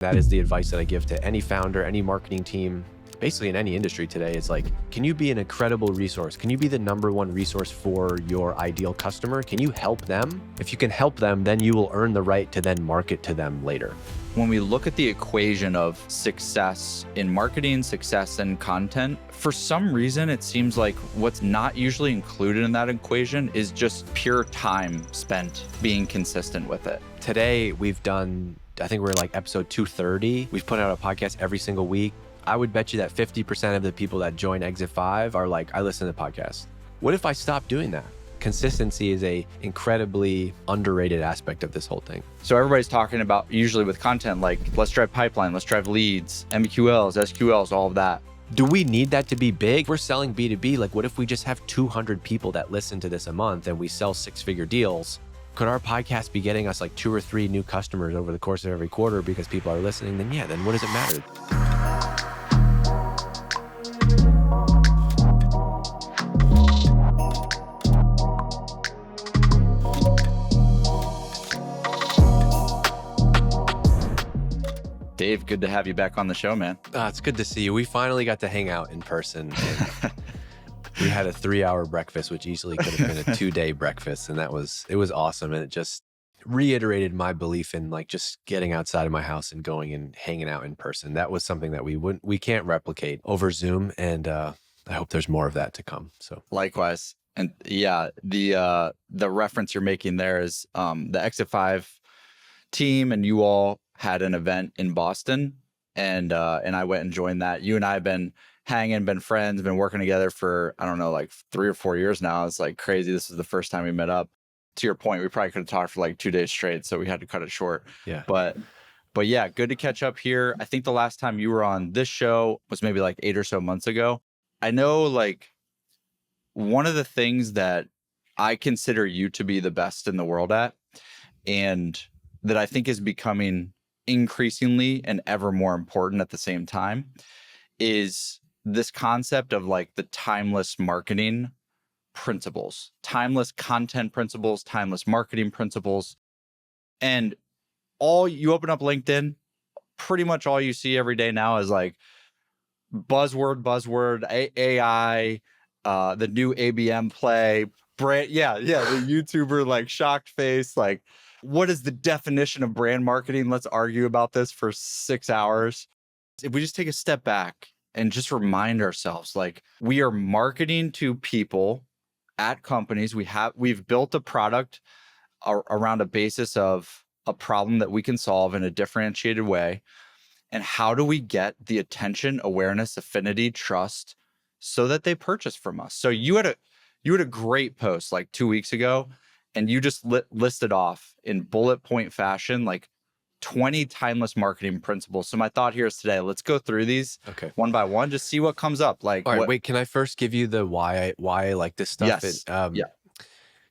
That is the advice that I give to any founder, any marketing team, basically in any industry today. It's like, can you be an incredible resource? Can you be the number one resource for your ideal customer? Can you help them? If you can help them, then you will earn the right to then market to them later. When we look at the equation of success in marketing, success in content, for some reason, it seems like what's not usually included in that equation is just pure time spent being consistent with it. Today, we've done, I think we're like episode 230. We've put out a podcast every single week. I would bet you that 50% of the people that join Exit 5 are like, I listen to podcasts. What if I stopped doing that? Consistency is a incredibly underrated aspect of this whole thing. So everybody's talking about, usually with content, like let's drive pipeline, let's drive leads, MQLs, SQLs, all of that. Do we need that to be big? We're selling B2B. Like, what if we just have 200 people that listen to this a month and we sell 6-figure deals? Could our podcast be getting us like 2 or 3 new customers over the course of every quarter because people are listening? Then yeah, then what does it matter? Dave, good to have you back on the show, man. It's good to see you. We finally got to hang out in person. We had a 3-hour breakfast, which easily could have been a 2-day breakfast. And it was awesome. And it just reiterated my belief in like just getting outside of my house and going and hanging out in person. That was something that we can't replicate over Zoom. And I hope there's more of that to come. So likewise. And yeah, the reference you're making there is the Exit 5 team and you all had an event in Boston, and I went and joined that. You and I have been hanging, been friends, been working together for, I don't know, like 3 or 4 years now. It's like crazy. This is the first time we met up. To your point, we probably could have talked for like 2 days straight, so we had to cut it short. Yeah. But yeah, good to catch up here. I think the last time you were on this show was maybe like 8 or so months ago. I know like one of the things that I consider you to be the best in the world at, and that I think is becoming increasingly and ever more important at the same time, is this concept of like the timeless marketing principles, timeless content principles, timeless marketing principles. And you open up LinkedIn, pretty much all you see every day now is like buzzword, AI, the new ABM play, brand, the YouTuber like shocked face, like, what is the definition of brand marketing? Let's argue about this for 6 hours. If we just take a step back and just remind ourselves, like, we are marketing to people at companies. We've built a product around a basis of a problem that we can solve in a differentiated way. And how do we get the attention, awareness, affinity, trust so that they purchase from us? So you had a great post like 2 weeks ago, and you just listed off in bullet point fashion, like 20 timeless marketing principles. So my thought here is today, let's go through these one by one, just see what comes up. Like, all right, wait, can I first give you the why I like this stuff? Yes.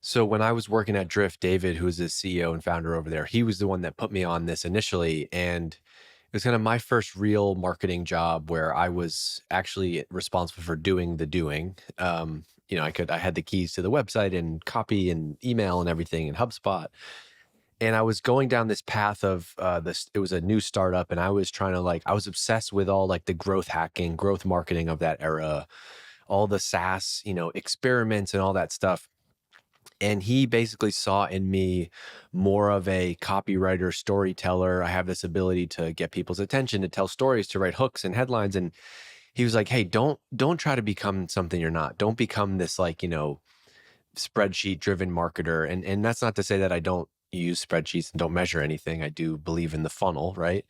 So when I was working at Drift, David, who's the CEO and founder over there, he was the one that put me on this initially. And it was kind of my first real marketing job where I was actually responsible for doing the doing. I had the keys to the website and copy and email and everything in HubSpot. And I was going down this path of it was a new startup, and I was trying to I was obsessed with all like the growth hacking, growth marketing of that era, all the SaaS, experiments and all that stuff. And he basically saw in me more of a copywriter, storyteller. I have this ability to get people's attention, to tell stories, to write hooks and headlines. And he was like, hey, don't try to become something you're not. Don't become this spreadsheet driven marketer. And that's not to say that I don't use spreadsheets and don't measure anything. I do believe in the funnel, right?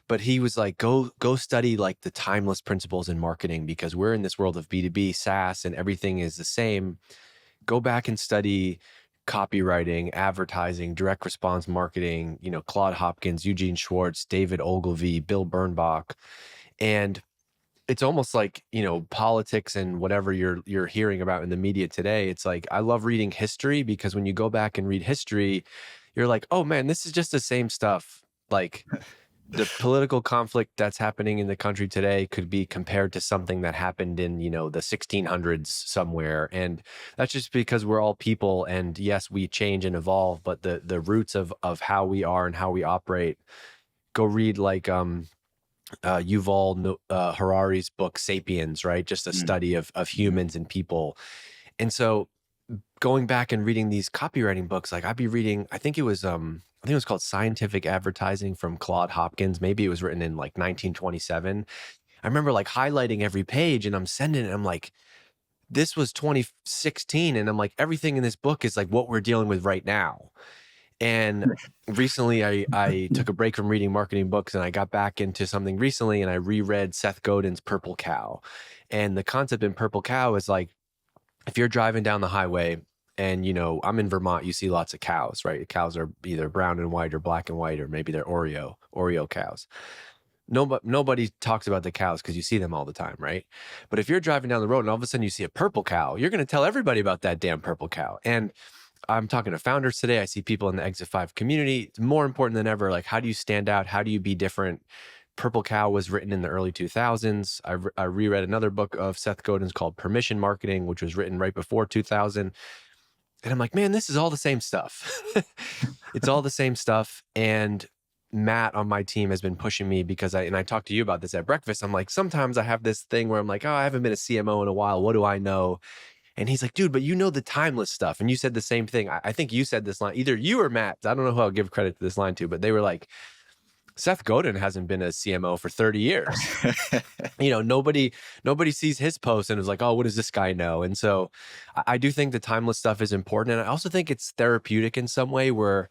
But he was like, go study like the timeless principles in marketing, because we're in this world of B2B, SaaS, and everything is the same. Go back and study copywriting, advertising, direct response marketing, Claude Hopkins, Eugene Schwartz, David Ogilvy, Bill Bernbach. And it's almost like, politics and whatever you're hearing about in the media today. It's like, I love reading history, because when you go back and read history, you're like, oh man, this is just the same stuff. Like the political conflict that's happening in the country today could be compared to something that happened in, the 1600s somewhere. And that's just because we're all people. And yes, we change and evolve, but the roots of how we are and how we operate go read like Harari's book *Sapiens*, right? Just a Mm, study of humans and people. And so going back and reading these copywriting books, like I'd be reading, I think it was called Scientific Advertising from Claude Hopkins. Maybe it was written in like 1927. I remember like highlighting every page and I'm sending it. I'm like, this was 2016. And I'm like, everything in this book is like what we're dealing with right now. And recently I took a break from reading marketing books and I got back into something recently and I reread Seth Godin's Purple Cow. And the concept in Purple Cow is like, if you're driving down the highway and, I'm in Vermont, you see lots of cows, right? Cows are either brown and white or black and white, or maybe they're Oreo cows. Nobody talks about the cows because you see them all the time, right? But if you're driving down the road and all of a sudden you see a purple cow, you're going to tell everybody about that damn purple cow. And I'm talking to founders today. I see people in the Exit 5 community. It's more important than ever. Like, how do you stand out? How do you be different? Purple Cow was written in the early 2000s. I reread another book of Seth Godin's called Permission Marketing, which was written right before 2000. And I'm like, man, this is all the same stuff. It's all the same stuff. And Matt on my team has been pushing me because I talked to you about this at breakfast. I'm like, sometimes I have this thing where I'm like, oh, I haven't been a CMO in a while. What do I know? And he's like, dude, but you know the timeless stuff. And you said the same thing. I think you said this line, either you or Matt. I don't know who I'll give credit to this line to, but they were like, Seth Godin hasn't been a CMO for 30 years. Nobody sees his post and is like, oh, what does this guy know? And so I do think the timeless stuff is important. And I also think it's therapeutic in some way where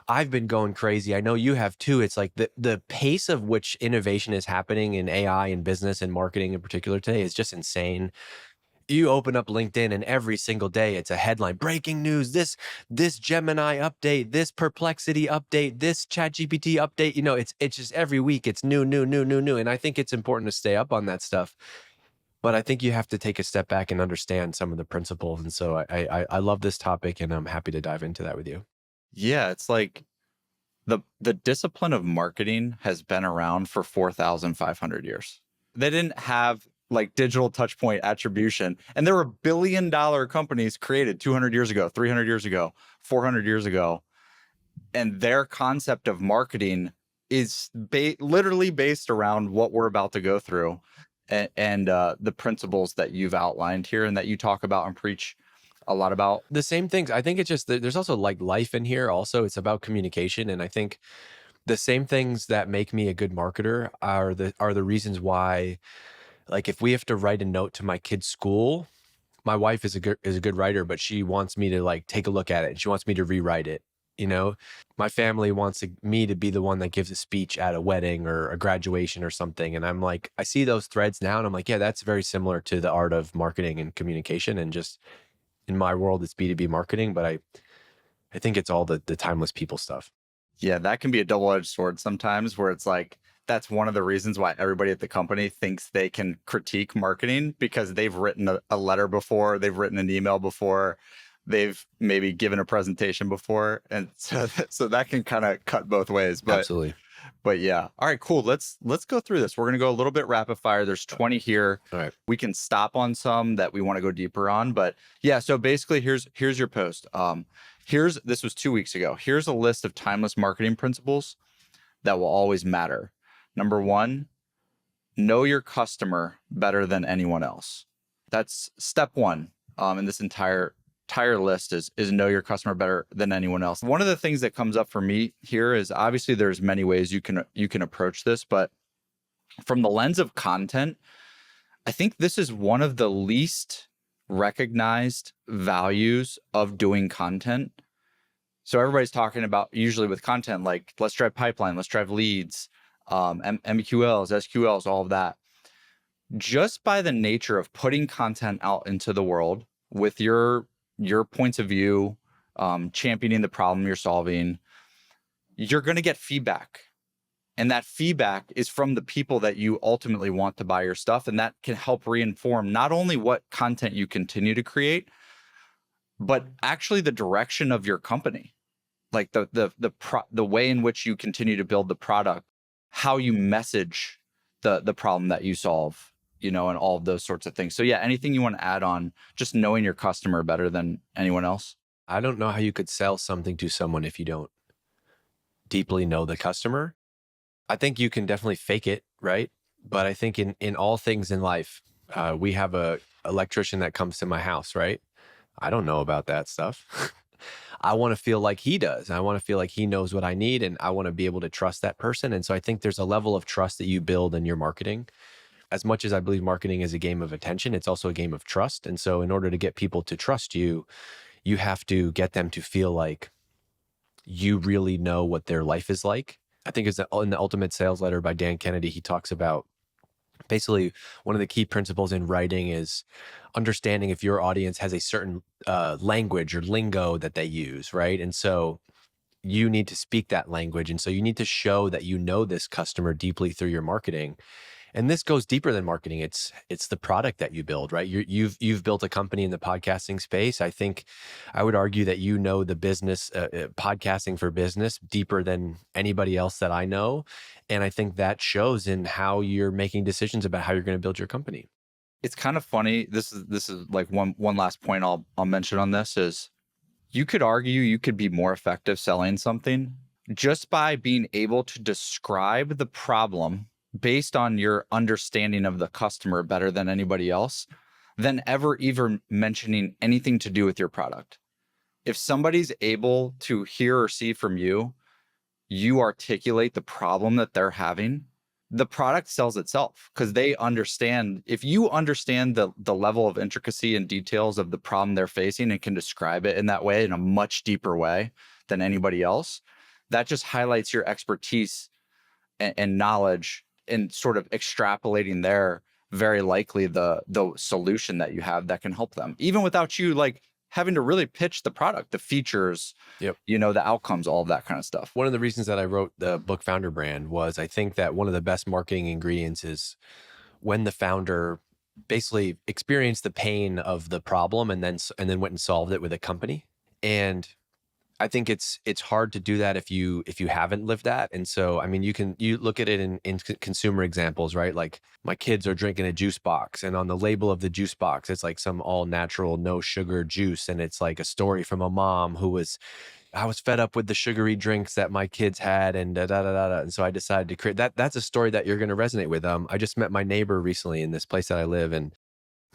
I've been going crazy. I know you have too. It's like the pace of which innovation is happening in AI and business and marketing in particular today is just insane. You open up LinkedIn and every single day it's a headline: breaking news, this Gemini update, this Perplexity update, this ChatGPT update. It's just every week it's new. And I think it's important to stay up on that stuff. But I think you have to take a step back and understand some of the principles. And so I love this topic and I'm happy to dive into that with you. yeah, it's like the discipline of marketing has been around for 4,500 years. They didn't have like digital touch point attribution, and there were billion-dollar companies created 200 years ago, 300 years ago, 400 years ago, and their concept of marketing is literally based around what we're about to go through, and the principles that you've outlined here and that you talk about and preach a lot about. The same things. I think it's just there's also like life in here. Also, it's about communication. And I think the same things that make me a good marketer are the reasons why, like if we have to write a note to my kid's school, my wife is a good writer, but she wants me to like take a look at it and she wants me to rewrite it. My family wants me to be the one that gives a speech at a wedding or a graduation or something. And I'm like, I see those threads now and I'm like, yeah, that's very similar to the art of marketing and communication. And just in my world, it's B2B marketing, but I think it's all the timeless people stuff. Yeah, that can be a double-edged sword sometimes, where it's like that's one of the reasons why everybody at the company thinks they can critique marketing, because they've written a letter before, they've written an email before, they've maybe given a presentation before. And so that can kind of cut both ways. Absolutely. But yeah. All right, cool. Let's go through this. We're going to go a little bit rapid fire. There's 20 here. All right. We can stop on some that we want to go deeper on, but yeah, so basically here's your post. This was 2 weeks ago. Here's a list of timeless marketing principles that will always matter. Number 1, know your customer better than anyone else. That's step 1. In this entire list is know your customer better than anyone else. One of the things that comes up for me here is, obviously there's many ways you can approach this, but from the lens of content, I think this is one of the least recognized values of doing content. So everybody's talking about, usually with content, like let's drive pipeline, let's drive leads, MQLs, SQLs, all of that. Just by the nature of putting content out into the world with your points of view, championing the problem you're solving, you're going to get feedback. And that feedback is from the people that you ultimately want to buy your stuff. And that can help reinform not only what content you continue to create, but actually the direction of your company, like the way in which you continue to build the product, how you message the problem that you solve, and all of those sorts of things. So yeah, anything you want to add on just knowing your customer better than anyone else? I don't know how you could sell something to someone if you don't deeply know the customer. I think you can definitely fake it, right? But I think in all things in life, we have a electrician that comes to my house, right? I don't know about that stuff. I want to feel like he does. I want to feel like he knows what I need, and I want to be able to trust that person. And so I think there's a level of trust that you build in your marketing. As much as I believe marketing is a game of attention, it's also a game of trust. And so in order to get people to trust you, you have to get them to feel like you really know what their life is like. I think it's in the Ultimate Sales Letter by Dan Kennedy, he talks about basically one of the key principles in writing is understanding if your audience has a certain language or lingo that they use, right? And so you need to speak that language. And so you need to show that you know this customer deeply through your marketing. And this goes deeper than marketing. It's the product that you build, right? You've built a company in the podcasting space. I think I would argue that you know the business, podcasting for business, deeper than anybody else that I know, and I think that shows in how you're making decisions about how you're going to build your company. It's kind of funny. This is like one last point I'll mention on this is you could argue you could be more effective selling something just by being able to describe the problem based on your understanding of the customer better than anybody else than ever even mentioning anything to do with your product. If somebody's able to hear or see from you, you articulate the problem that they're having, the product sells itself because they understand. If you understand the level of intricacy and details of the problem they're facing and can describe it in that way in a much deeper way than anybody else, that just highlights your expertise and knowledge and sort of extrapolating there very likely the solution that you have that can help them even without you like having to really pitch the product, the features, Yep. the outcomes, all of that kind of stuff. One of the reasons that I wrote the book Founder Brand was I think that one of the best marketing ingredients is when the founder basically experienced the pain of the problem and then went and solved it with a company. And I think it's hard to do that if you haven't lived that. And so, I mean, you look at it in consumer examples, right? Like my kids are drinking a juice box, and on the label of the juice box, it's like some all natural, no sugar juice. And it's like a story from a mom I was fed up with the sugary drinks that my kids had and da da da da. And so I decided to create that. That's a story that you're going to resonate with. I just met my neighbor recently in this place that I live, and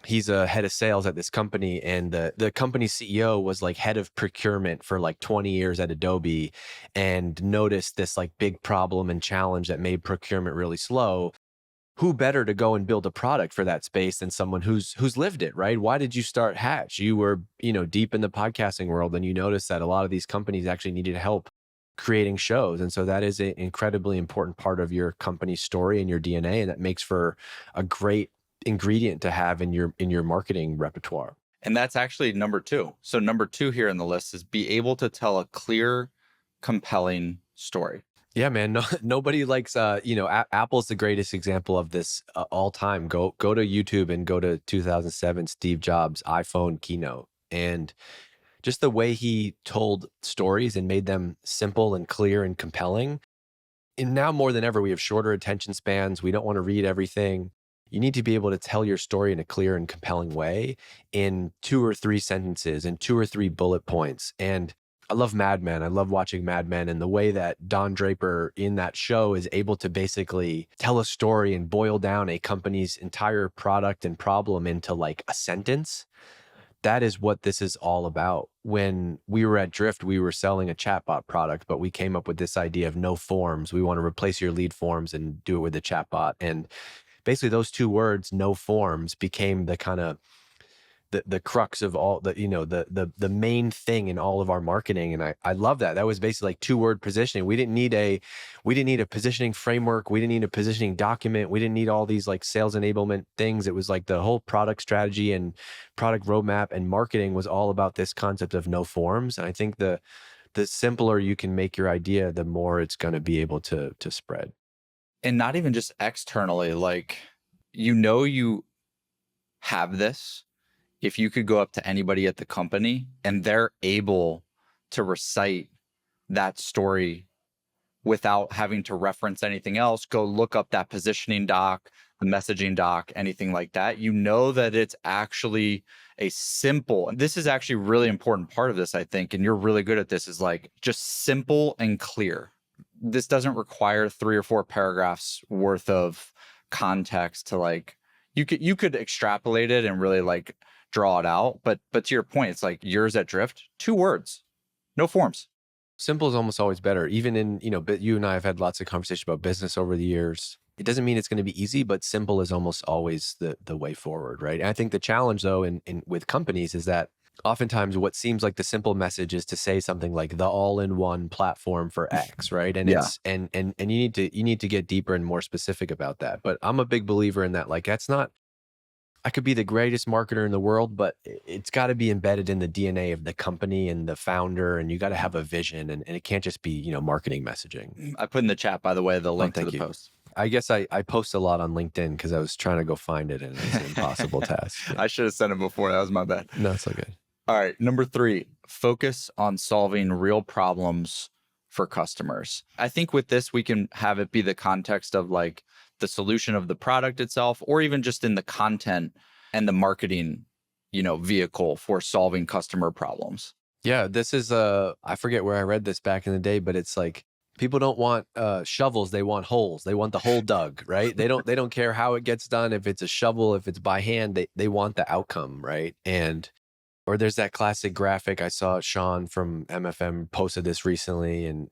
he's a head of sales at this company, and the company CEO was like head of procurement for like 20 years at Adobe, and noticed this like big problem and challenge that made procurement really slow. Who better to go and build a product for that space than someone who's lived it, right? Why did you start Hatch? You were, deep in the podcasting world, and you noticed that a lot of these companies actually needed help creating shows. And so that is an incredibly important part of your company's story and your DNA. And that makes for a great ingredient to have in your marketing repertoire. And that's actually number two. So number two here in the list is be able to tell a clear, compelling story. Yeah, man. No, nobody likes, Apple's the greatest example of this all time. Go to YouTube and go to 2007 Steve Jobs iPhone keynote, and just the way he told stories and made them simple and clear and compelling. And now more than ever, we have shorter attention spans. We don't want to read everything. You need to be able to tell your story in a clear and compelling way in 2 or 3 sentences and 2 or 3 bullet points. And I love Mad Men. I love watching Mad Men, and the way that Don Draper in that show is able to basically tell a story and boil down a company's entire product and problem into like a sentence. That is what this is all about. When we were at Drift, we were selling a chatbot product, but we came up with this idea of no forms. We want to replace your lead forms and do it with a chatbot. And basically those 2 words, no forms, became the kind of the crux of all the main thing in all of our marketing. And I love that. That was basically like 2-word positioning. We didn't need a positioning framework. We didn't need a positioning document. We didn't need all these like sales enablement things. It was like the whole product strategy and product roadmap and marketing was all about this concept of no forms. And I think the simpler you can make your idea, the more it's going to be able to spread. And not even just externally, like, you have this if you could go up to anybody at the company and they're able to recite that story without having to reference anything else, go look up that positioning doc, the messaging doc, anything like that, that it's actually a simple, and this is actually a really important part of this, I think, and you're really good at this, is like just simple and clear. this doesn't require 3 or 4 paragraphs worth of context to like, you could extrapolate it and really like draw it out. But to your point, it's like yours at Drift, 2 words, no forms. Simple is almost always better. Even in, but you and I have had lots of conversation about business over the years. It doesn't mean it's going to be easy, but simple is almost always the way forward, right? And I think the challenge though in with companies is that oftentimes what seems like the simple message is to say something like the all-in-one platform for X, right? And Yeah. it's and you need to get deeper and more specific about that. But I'm a big believer in that. Like that's not, I could be the greatest marketer in the world, but it's got to be embedded in the DNA of the company and the founder, and you got to have a vision, and it can't just be, marketing messaging. I put in the chat, by the way, the Oh, link to thank the you. post. I guess I post a lot on LinkedIn because I was trying to go find it, and it's an impossible task. Yeah. I should have sent it before. That was my bad. No, it's okay. All right. Number 3, focus on solving real problems for customers. I think with this, we can have it be the context of like the solution of the product itself, or even just in the content and the marketing, vehicle for solving customer problems. Yeah, this is I forget where I read this back in the day, but it's like people don't want shovels, they want holes. They want the hole dug, right? They don't care how it gets done, if it's a shovel, if it's by hand, they want the outcome, right? And or there's that classic graphic I saw Sean from MFM posted this recently, and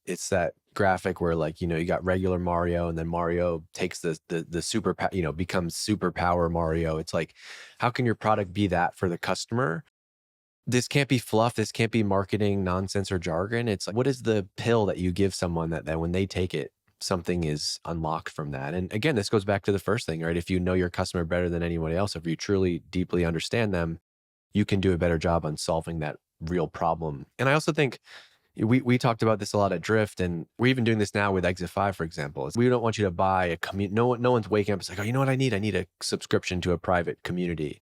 it's that graphic where like, you got regular Mario, and then Mario takes the super, becomes superpower Mario. It's like, how can your product be that for the customer? This can't be fluff. This can't be marketing nonsense or jargon. It's like, what is the pill that you give someone that when they take it, something is unlocked from that? And again, this goes back to the first thing, right? If you know your customer better than anyone else, if you truly deeply understand them, you can do a better job on solving that real problem. And I also think we talked about this a lot at Drift, and we're even doing this now with Exit 5, for example. We don't want you to buy a community. No one's waking up. It's like, oh, you know what I need? I need a subscription to a private community.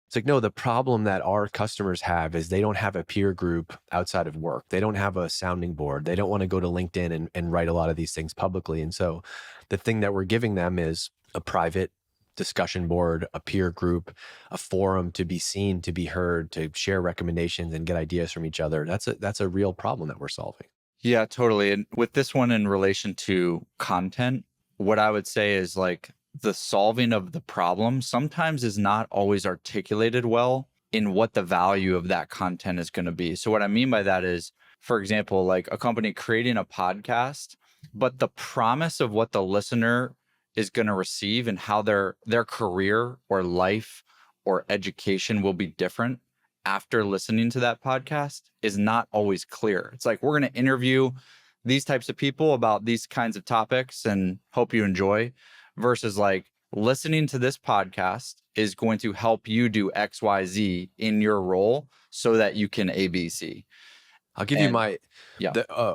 It's like, no, the problem that our customers have is they don't have a peer group outside of work. They don't have a sounding board. They don't want to go to LinkedIn and write a lot of these things publicly. And so the thing that we're giving them is a private discussion board, a peer group, a forum to be seen, to be heard, to share recommendations and get ideas from each other. That's a real problem that we're solving. Yeah, totally. And with this one in relation to content, what I would say is like the solving of the problem sometimes is not always articulated well in what the value of that content is going to be. So what I mean by that is, for example, like a company creating a podcast, but the promise of what the listener is going to receive and how their career or life or education will be different after listening to that podcast is not always clear. It's like, we're going to interview these types of people about these kinds of topics and hope you enjoy, versus like listening to this podcast is going to help you do XYZ in your role so that you can ABC. I'll give you the yeah.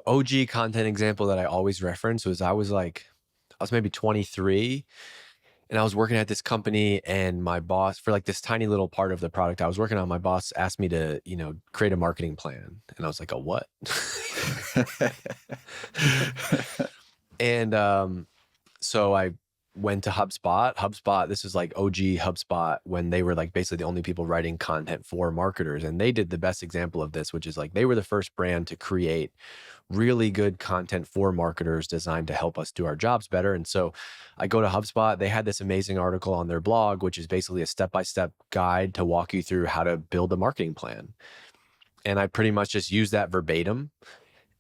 OG content example that I always reference was I was maybe 23, and I was working at this company, and my boss, for like this tiny little part of the product I was working on, my boss asked me to, create a marketing plan. And I was like, a what? And so I went to HubSpot. HubSpot, this is like OG HubSpot when they were like basically the only people writing content for marketers. And they did the best example of this, which is like they were the first brand to create really good content for marketers designed to help us do our jobs better. And so I go to HubSpot. They had this amazing article on their blog, which is basically a step-by-step guide to walk you through how to build a marketing plan. And I pretty much just used that verbatim,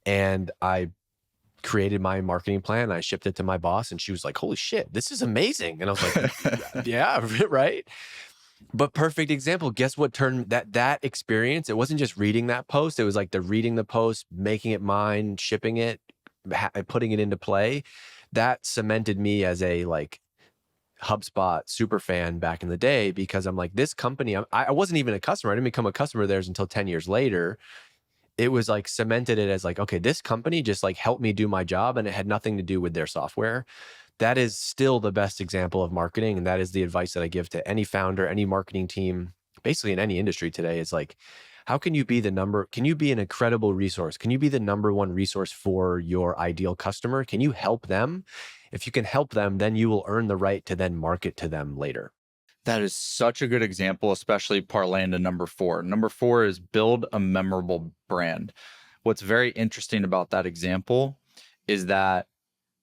and I created my marketing plan. I shipped it to my boss, and she was like, holy shit, this is amazing. And I was like, yeah, right. But perfect example. Guess what turned that experience? It wasn't just reading that post. It was like the reading the post, making it mine, shipping it, putting it into play. That cemented me as a like HubSpot super fan back in the day, because I'm like, this company, I wasn't even a customer. I didn't become a customer of theirs until 10 years later. It was like cemented it as like, okay, this company just like helped me do my job, and it had nothing to do with their software. That is still the best example of marketing. And that is the advice that I give to any founder, any marketing team, basically in any industry today, is like, how can you be can you be an incredible resource? Can you be the number one resource for your ideal customer? Can you help them? If you can help them, then you will earn the right to then market to them later. That is such a good example, especially parlaying to number 4. Number 4 is build a memorable brand. What's very interesting about that example is that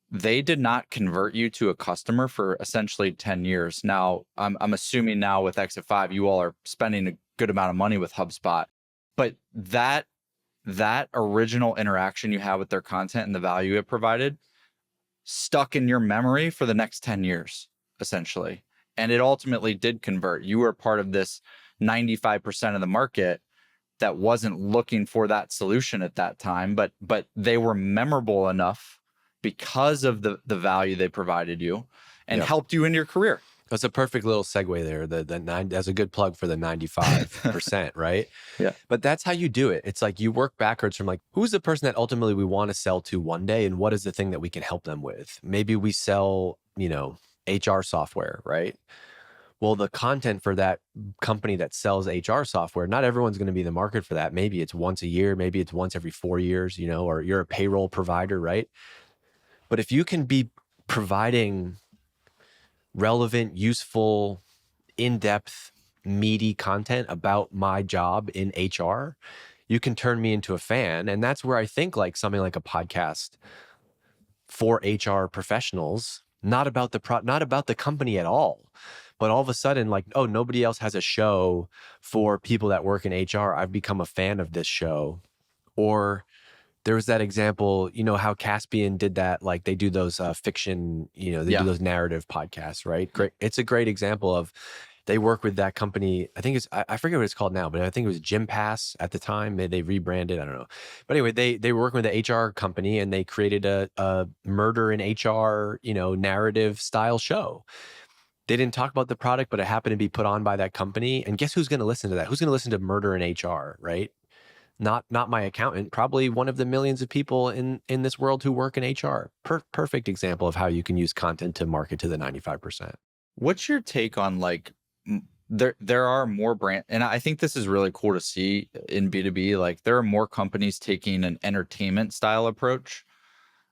they did not convert you to a customer for essentially 10 years. Now, I'm assuming now with Exit 5, you all are spending a good amount of money with HubSpot, but that original interaction you had with their content and the value it provided stuck in your memory for the next 10 years, essentially. And it ultimately did convert. You were part of this 95% of the market that wasn't looking for that solution at that time, but they were memorable enough because of the value they provided you and Yep. helped you in your career. That's a perfect little segue there. That's a good plug for the 95%, right? Yeah. But that's how you do it. It's like you work backwards from like, who's the person that ultimately we want to sell to one day, and what is the thing that we can help them with? Maybe we sell, HR software, right? Well, the content for that company that sells HR software, not everyone's going to be in the market for that. Maybe it's once a year, maybe it's once every 4 years, or you're a payroll provider, right? But if you can be providing relevant, useful, in-depth, meaty content about my job in HR, you can turn me into a fan. And that's where I think like something like a podcast for HR professionals, not about the company at all, but all of a sudden like, oh, nobody else has a show for people that work in HR. I've become a fan of this show. Or there was that example, how Caspian did that, like they do those fiction, they do those narrative podcasts, right? Great. It's a great example of, they work with that company. I think I forget what it's called now, but I think it was Gym Pass at the time. They rebranded, I don't know. But anyway, they were working with the HR company and they created a murder in HR, narrative style show. They didn't talk about the product, but it happened to be put on by that company. And guess who's going to listen to that? Who's going to listen to Murder in HR, right? Not my accountant, probably one of the millions of people in this world who work in HR. Perfect example of how you can use content to market to the 95%. What's your take on like, there are more brand, and I think this is really cool to see in B2B, like there are more companies taking an entertainment style approach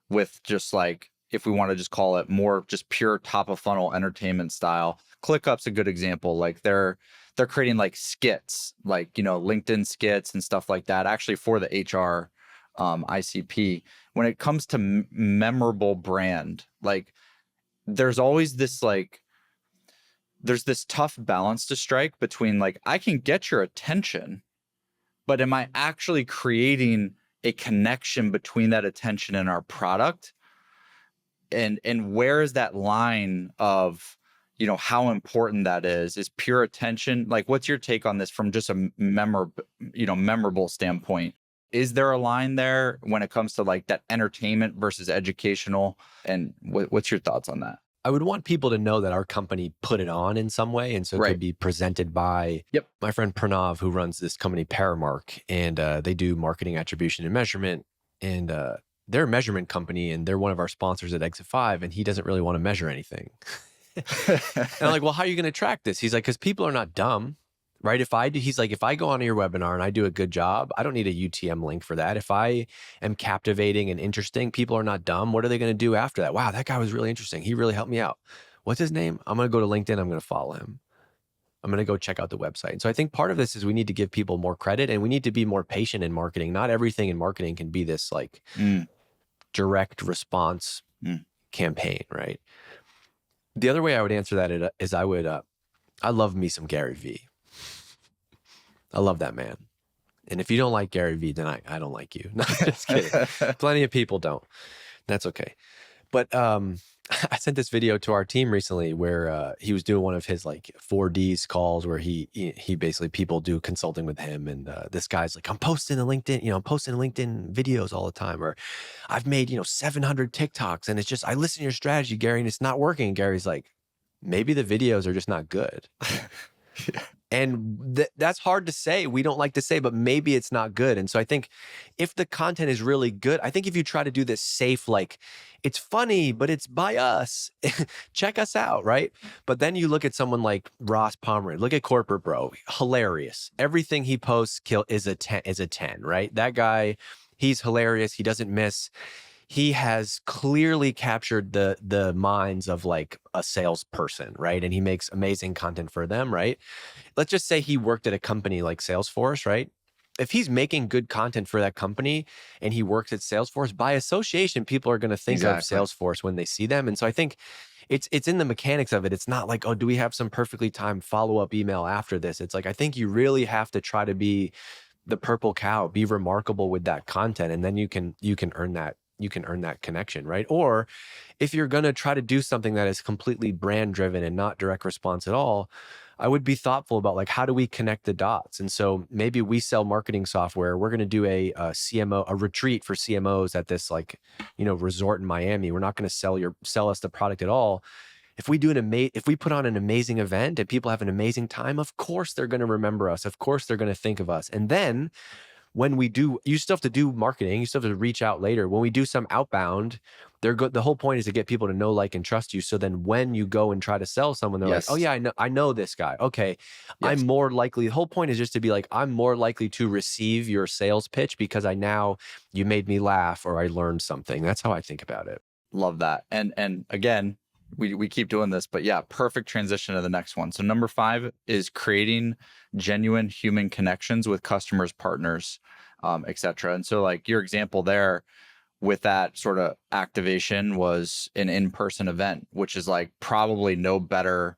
with just like, if we want to just call it more just pure top of funnel entertainment style. ClickUp's a good example. Like they're creating like skits, like, LinkedIn skits and stuff like that, actually for the HR ICP. When it comes to memorable brand, like there's always this like, there's this tough balance to strike between like, I can get your attention, but am I actually creating a connection between that attention and our product? And where is that line of, how important that is pure attention? Like, what's your take on this from just a memorable standpoint? Is there a line there when it comes to like that entertainment versus educational? And what's your thoughts on that? I would want people to know that our company put it on in some way. And so it could be presented by my friend Pranav, who runs this company Paramark, and they do marketing attribution and measurement. And they're a measurement company and they're one of our sponsors at Exit 5, and he doesn't really want to measure anything. And I'm like, well, how are you going to track this? He's like, because people are not dumb, right? He's like, if I go on your webinar and I do a good job, I don't need a UTM link for that. If I am captivating and interesting, people are not dumb. What are they going to do after that? Wow, that guy was really interesting. He really helped me out. What's his name? I'm going to go to LinkedIn. I'm going to follow him. I'm going to go check out the website. And so I think part of this is we need to give people more credit, and we need to be more patient in marketing. Not everything in marketing can be this like direct response campaign, right? The other way I would answer that is I love me some Gary Vee. I love that man. And if you don't like Gary Vee, then I don't like you. No, just kidding. Plenty of people don't. That's okay. But I sent this video to our team recently where he was doing one of his like 4Ds calls where he basically, people do consulting with him. And this guy's like, I'm posting LinkedIn videos all the time, or I've made, 700 TikToks, and it's just, I listen to your strategy, Gary, and it's not working. And Gary's like, maybe the videos are just not good. Yeah. And that's hard to say. We don't like to say, but maybe it's not good. And so I think if the content is really good, I think if you try to do this safe, like it's funny, but it's by us, check us out, right? But then you look at someone like Ross Pomeroy, look at Corporate Bro, hilarious. Everything he posts is a 10, right? That guy, he's hilarious. He doesn't miss. He has clearly captured the minds of like a salesperson, right? And he makes amazing content for them, right? Let's just say he worked at a company like Salesforce, right? if he's making good content for that company and he works at Salesforce, by association, people are going to think of Exactly. Salesforce when they see them. And so I think it's in the mechanics of it. It's not like, oh, do we have some perfectly timed follow-up email after this? It's like, I think you really have to try to be the purple cow, be remarkable with that content, and then you can earn that connection, right? Or if you're going to try to do something that is completely brand driven and not direct response at all, I would be thoughtful about like, how do we connect the dots? And so maybe we sell marketing software. We're going to do a CMO, a retreat for CMOs at this like, resort in Miami. We're not going to sell us the product at all. If we if we put on an amazing event and people have an amazing time, of course they're going to remember us. Of course they're going to think of us. And then when we do, you still have to do marketing. You still have to reach out later. When we do some outbound, the whole point is to get people to know, like, and trust you. So then when you go and try to sell someone, they're like, oh Yes. yeah, I know this guy. Okay. Yes. The whole point is just to be like, I'm more likely to receive your sales pitch because you made me laugh or I learned something. That's how I think about it. Love that. And again, we keep doing this, but yeah, perfect transition to the next one. So number 5 is creating genuine human connections with customers, partners, et cetera. And so like your example there with that sort of activation was an in-person event, which is like probably no better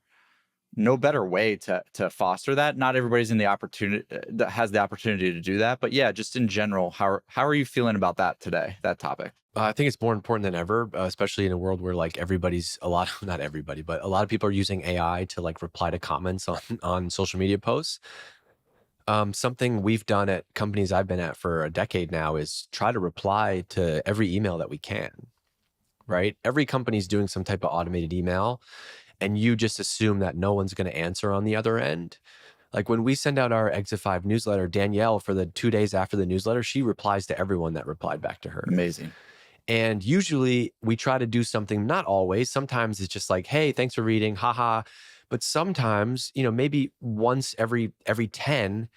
way to foster that. Not everybody's in the opportunity that has the opportunity to do that. But yeah, just in general, how are you feeling about that today, that topic? I think it's more important than ever, especially in a world where like not everybody, but a lot of people are using AI to like reply to comments on social media posts. Something we've done at companies I've been at for a decade now is try to reply to every email that we can, right? Every company's doing some type of automated email, and you just assume that no one's going to answer on the other end. Like when we send out our Exit 5 newsletter, Danielle, for the 2 days after the newsletter, she replies to everyone that replied back to her. Amazing. And usually we try to do something, not always. Sometimes it's just like, hey, thanks for reading, haha. But sometimes, maybe once every 10,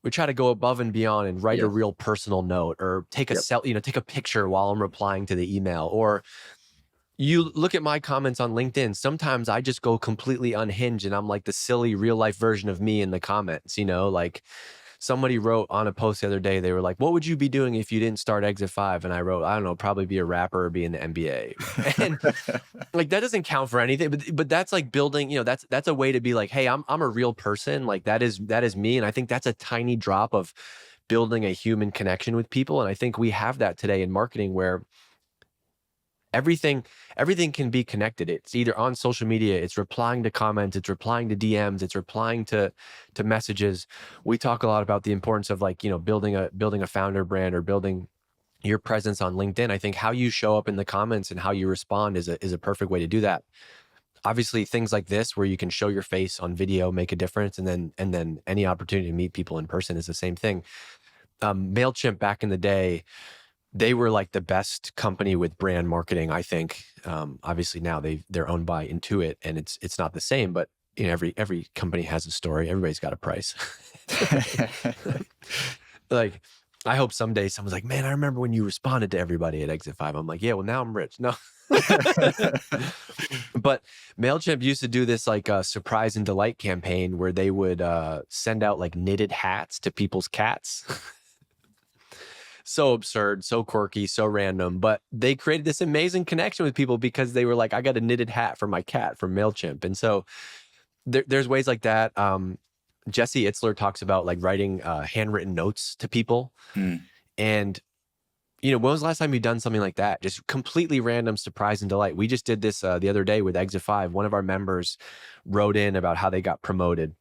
we try to go above and beyond and write a Yes. real personal note or take Yep. take a picture while I'm replying to the email. Or you look at my comments on LinkedIn. Sometimes I just go completely unhinged and I'm like the silly real life version of me in the comments, like somebody wrote on a post the other day, they were like, what would you be doing if you didn't start Exit 5? And I wrote, I don't know, probably be a rapper or be in the NBA. And like, that doesn't count for anything, but that's like building, that's a way to be like, hey, I'm a real person. Like that is me. And I think that's a tiny drop of building a human connection with people. And I think we have that today in marketing where everything can be connected. It's either on social media, it's replying to comments, it's replying to DMs, it's replying to messages. We talk a lot about the importance of like, building a founder brand or building your presence on LinkedIn. I think how you show up in the comments and how you respond is a perfect way to do that. Obviously, things like this where you can show your face on video make a difference, and then any opportunity to meet people in person is the same thing. MailChimp back in the day, they were like the best company with brand marketing, I think. Obviously now they're owned by Intuit, and it's not the same, but every company has a story. Everybody's got a price. Like, I hope someday someone's like, man, I remember when you responded to everybody at Exit 5. I'm like, yeah, well, now I'm rich. No. But MailChimp used to do this like surprise and delight campaign where they would send out like knitted hats to people's cats. So absurd, so quirky, so random, but they created this amazing connection with people because they were like, I got a knitted hat for my cat from MailChimp. And so there's ways like that. Jesse Itzler talks about like writing handwritten notes to people. Mm. And, when was the last time you've done something like that? Just completely random surprise and delight. We just did this the other day with Exit 5. One of our members wrote in about how they got promoted.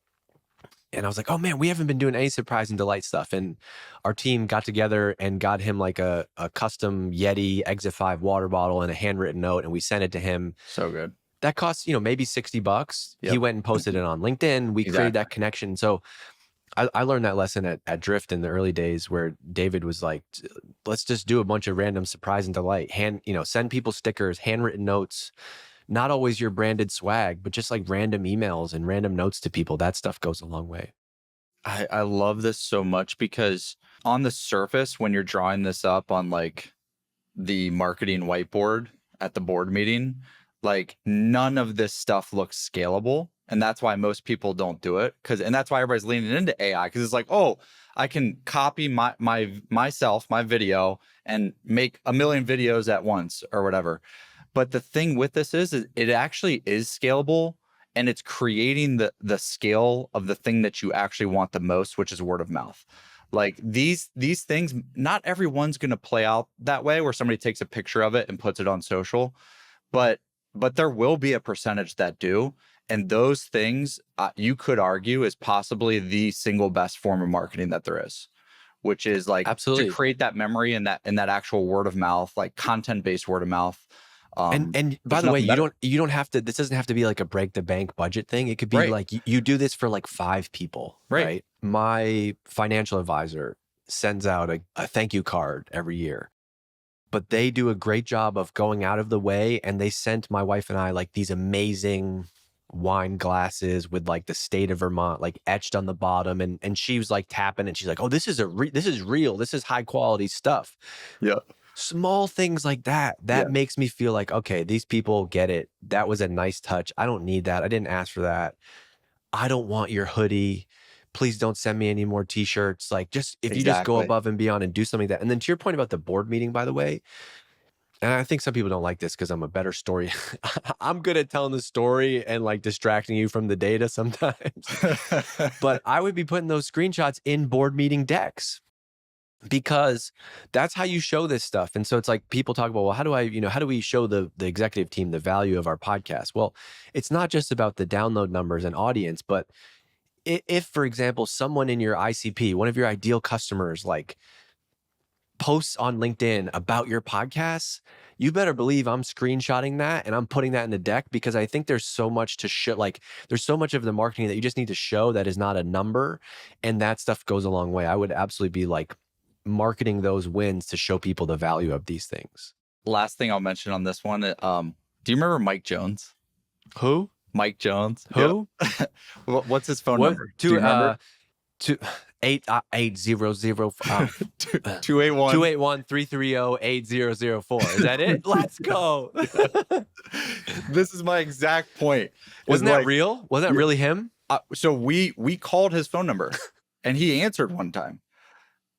And I was like, oh man, we haven't been doing any surprise and delight stuff. And our team got together and got him like a custom Yeti Exit 5 water bottle and a handwritten note. And we sent it to him. So good. That costs, maybe $60. Yep. He went and posted it on LinkedIn. We created that connection. So I learned that lesson at Drift in the early days where David was like, let's just do a bunch of random surprise and delight. Send people stickers, handwritten notes, not always your branded swag, but just like random emails and random notes to people. That stuff goes a long way. I love this so much because on the surface, when you're drawing this up on like the marketing whiteboard at the board meeting, like none of this stuff looks scalable. And that's why most people don't do it. And that's why everybody's leaning into AI, because it's like, oh, I can copy my video and make a million videos at once or whatever. But the thing with this is it actually is scalable, and it's creating the scale of the thing that you actually want the most, which is word of mouth. Like these things, not everyone's going to play out that way where somebody takes a picture of it and puts it on social, but there will be a percentage that do. And those things, you could argue, is possibly the single best form of marketing that there is, which is like to Absolutely. create that memory and that actual word of mouth, like content-based word of mouth. And by There's the way, nothing better. you don't have to, this doesn't have to be like a break the bank budget thing. It could be Right. like you do this for like 5 people, Right. right? My financial advisor sends out a thank you card every year, but they do a great job of going out of the way, and they sent my wife and I like these amazing wine glasses with like the state of Vermont like etched on the bottom, and she was like tapping and she's like, oh, this is this is real, this is high quality stuff. Yeah. Small things like that Yeah. makes me feel like, okay, these people get it. That was a nice touch. I don't need that. I didn't ask for that. I don't want your hoodie. Please don't send me any more t-shirts. Like, just if you just go Exactly. above and beyond and do something like that. And then to your point about the board meeting, by the way, and I think some people don't like this because I'm a better story. I'm good at telling the story and like distracting you from the data sometimes. But I would be putting those screenshots in board meeting decks, because that's how you show this stuff. And so it's like people talk about, well, how do we show the executive team the value of our podcast? Well, it's not just about the download numbers and audience, but if, for example, someone in your ICP, one of your ideal customers, like posts on LinkedIn about your podcasts, you better believe I'm screenshotting that and I'm putting that in the deck, because I think there's so much to show. Like, there's so much of the marketing that you just need to show that is not a number, and that stuff goes a long way. I would absolutely be like marketing those wins to show people the value of these things. Last thing I'll mention on this one. Do you remember Mike Jones? Who? Mike Jones. Who? Yep. What's his phone What? number? Do you remember? 800 281 281 330 8004. Is that it? Let's go. This is my exact point. Wasn't that real? Was that really him? So we called his phone number and he answered one time.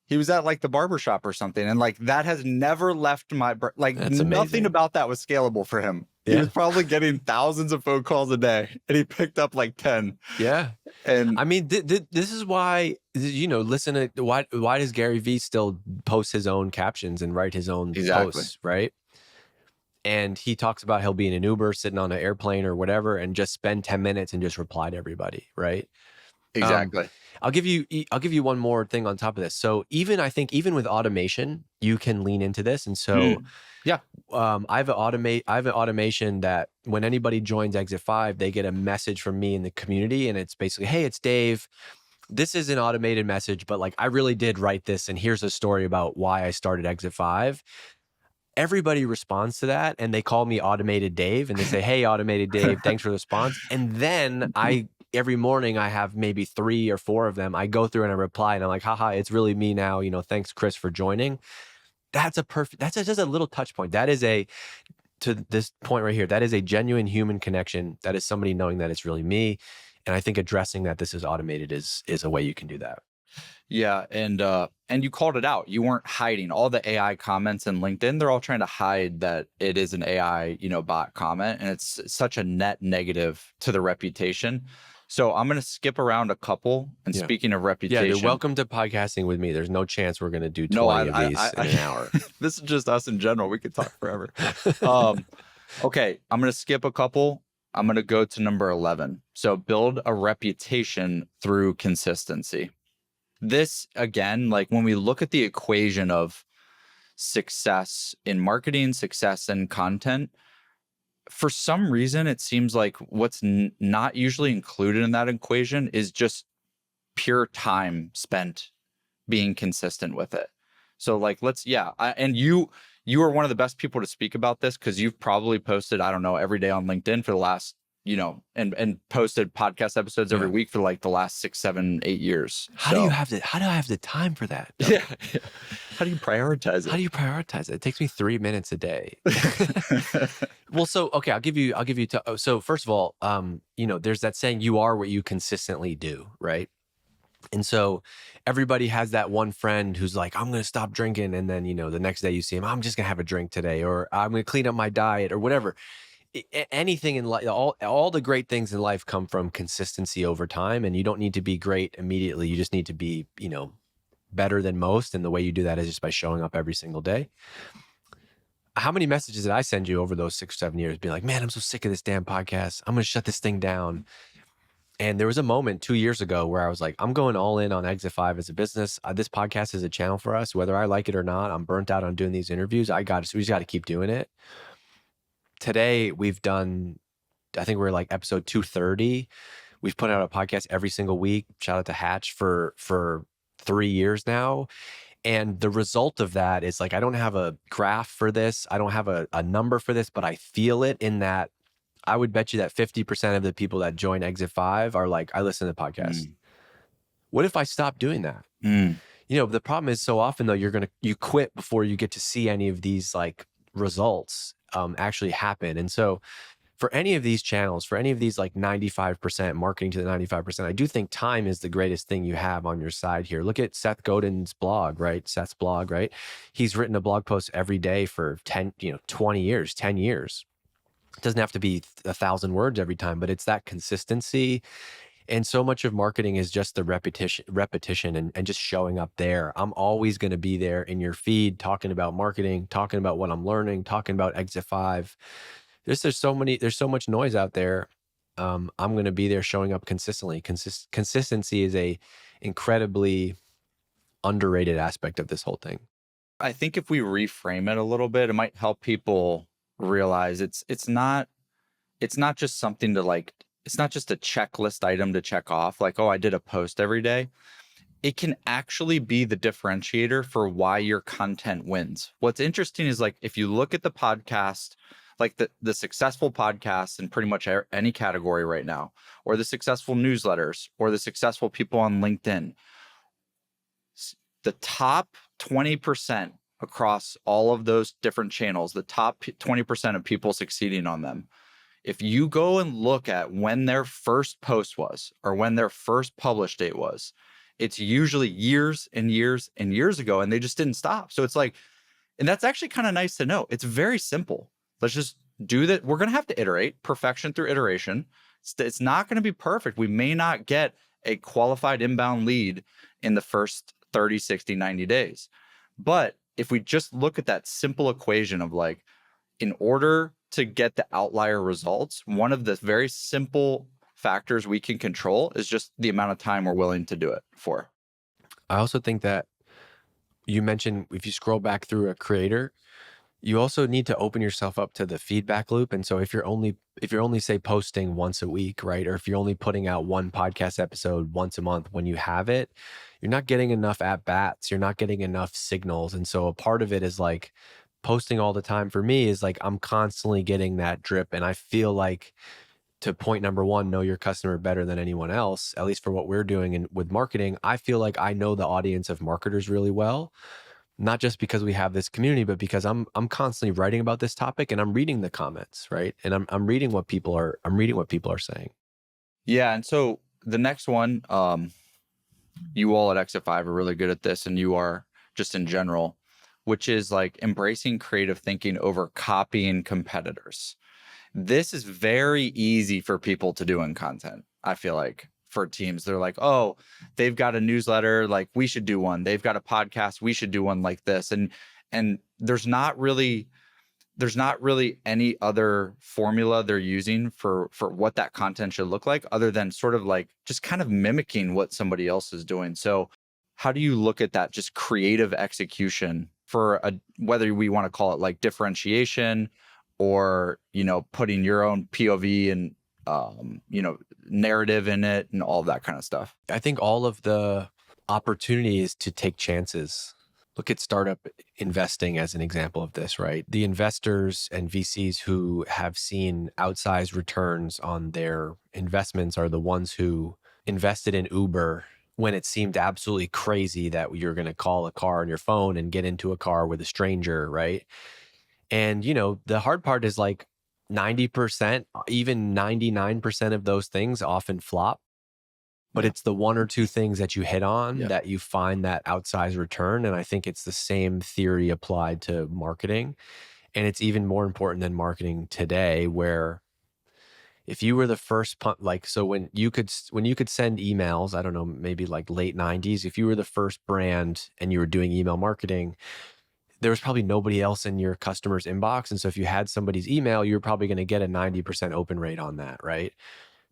He was at like the barbershop or something. And like that has never left my like That's nothing amazing. about that was scalable for him. He Yeah. was probably getting thousands of phone calls a day and he picked up like 10. Yeah. And I mean, this is why, listen to why does Gary Vee still post his own captions and write his own posts, right? And he talks about he'll be in an Uber, sitting on an airplane or whatever, and just spend 10 minutes and just reply to everybody, right? exactly. I'll give you one more thing on top of this. So I think even with automation, you can lean into this. And so Yeah. I have an automation that when anybody joins Exit 5, they get a message from me in the community, and it's basically, hey, it's Dave. This is an automated message, but like I really did write this, and here's a story about why I started Exit 5. Everybody responds to that, and they call me Automated Dave, and they say, hey, Automated Dave, thanks for the response. And then every morning I have maybe 3 or 4 of them. I go through and I reply, and I'm like, haha, it's really me now. Thanks, Chris, for joining. That's just a little touch point. That is to this point right here, that is a genuine human connection. That is somebody knowing that it's really me. And I think addressing that this is automated is a way you can do that. Yeah. And you called it out. You weren't hiding all the AI comments in LinkedIn. They're all trying to hide that it is an AI, bot comment. And it's such a net negative to the reputation. So I'm going to skip around a couple. And Yeah. speaking of reputation. Yeah, dude, welcome to podcasting with me. There's no chance we're going to do 20 of these in an hour. This is just us in general. We could talk forever. Okay. I'm going to skip a couple. I'm going to go to number 11. So build a reputation through consistency. This, again, like when we look at the equation of success in marketing, success in content, for some reason, it seems like what's not usually included in that equation is just pure time spent being consistent with it. So like, and you are one of the best people to speak about this because you've probably posted, I don't know, every day on LinkedIn for the last and posted podcast episodes every Yeah. week for like the last 6, 7, 8 years. How do I have the time for that, though? Yeah. How do you prioritize How it? do you prioritize it? It takes me 3 minutes a day. Well, so okay, I'll give you so first of all, there's that saying, you are what you consistently do, right? And so everybody has that one friend who's like, I'm going to stop drinking. And then, the next day you see him, I'm just going to have a drink today, or I'm going to clean up my diet or whatever. Anything in life, all the great things in life come from consistency over time. And you don't need to be great immediately. You just need to be, better than most. And the way you do that is just by showing up every single day. How many messages did I send you over those 6 or 7 years being like, man, I'm so sick of this damn podcast. I'm going to shut this thing down. And there was a moment 2 years ago where I was like, I'm going all in on Exit 5 as a business. This podcast is a channel for us, whether I like it or not. I'm burnt out on doing these interviews. We just got to keep doing it. Today, we've done, I think we're like episode 230. We've put out a podcast every single week. Shout out to Hatch for 3 years now. And the result of that is like, I don't have a graph for this. I don't have a number for this, but I feel it in that I would bet you that 50% of the people that join Exit 5 are like, I listen to the podcast. What if I stop doing that? The problem is so often though, you quit before you get to see any of these like results actually happen. And so for any of these channels, for any of these like 95% marketing to the 95%, I do think time is the greatest thing you have on your side here. Look at Seth Godin's blog, right? Seth's blog, right? He's written a blog post every day for 20 years, 10 years. It doesn't have to be 1,000 words every time, but it's that consistency. And so much of marketing is just the repetition and just showing up there. I'm always going to be there in your feed, talking about marketing, talking about what I'm learning, talking about Exit 5. There's so much noise out there. I'm going to be there showing up consistently. Consistency is a incredibly underrated aspect of this whole thing. I think if we reframe it a little bit, it might help people realize it's not just something to like, it's not just a checklist item to check off, like, oh, I did a post every day. It can actually be the differentiator for why your content wins. What's interesting is like, if you look at the podcast, like the successful podcasts in pretty much any category right now, or the successful newsletters, or the successful people on LinkedIn, the top 20% across all of those different channels, the top 20% of people succeeding on them, if you go and look at when their first post was or when their first publish date was, it's usually years and years and years ago, and they just didn't stop. So it's like, and that's actually kind of nice to know. It's very simple. Let's just do that. We're going to have to iterate, perfection through iteration. It's not going to be perfect. We may not get a qualified inbound lead in the first 30, 60, 90 days. But if we just look at that simple equation of like, in order to get the outlier results, one of the very simple factors we can control is just the amount of time we're willing to do it for. I also think that you mentioned if you scroll back through a creator, you also need to open yourself up to the feedback loop. And so if you're only say posting once a week, right? Or if you're only putting out one podcast episode once a month when you have it, you're not getting enough at bats. You're not getting enough signals. And so a part of it is like posting all the time for me is like, I'm constantly getting that drip. And I feel like, to point number one, know your customer better than anyone else, at least for what we're doing and with marketing. I feel like I know the audience of marketers really well. Not just because we have this community, but because I'm constantly writing about this topic and I'm reading the comments, right? And I'm reading what people are saying. Yeah, and so the next one, you all at Exit 5 are really good at this, and you are just in general, which is like embracing creative thinking over copying competitors. This is very easy for people to do in content. I feel like for teams, they're like, oh, they've got a newsletter, like we should do one. They've got a podcast, we should do one like this. And there's not really any other formula they're using for what that content should look like, other than sort of like just kind of mimicking what somebody else is doing. So how do you look at that just creative execution for whether we want to call it like differentiation, or, putting your own POV and, narrative in it and all of that kind of stuff? I think all of the opportunities to take chances. Look at startup investing as an example of this, right? The investors and VCs who have seen outsized returns on their investments are the ones who invested in Uber when it seemed absolutely crazy that you're going to call a car on your phone and get into a car with a stranger, right? And, the hard part is like 90%, even 99% of those things often flop. But Yeah. it's the one or two things that you hit on Yeah. that you find that outsized return. And I think it's the same theory applied to marketing. And it's even more important than marketing today, where if you were the first like, so when you could send emails, I don't know, maybe like late 90s, if you were the first brand and you were doing email marketing, there was probably nobody else in your customer's inbox. And so if you had somebody's email, you're probably going to get a 90% open rate on that, right?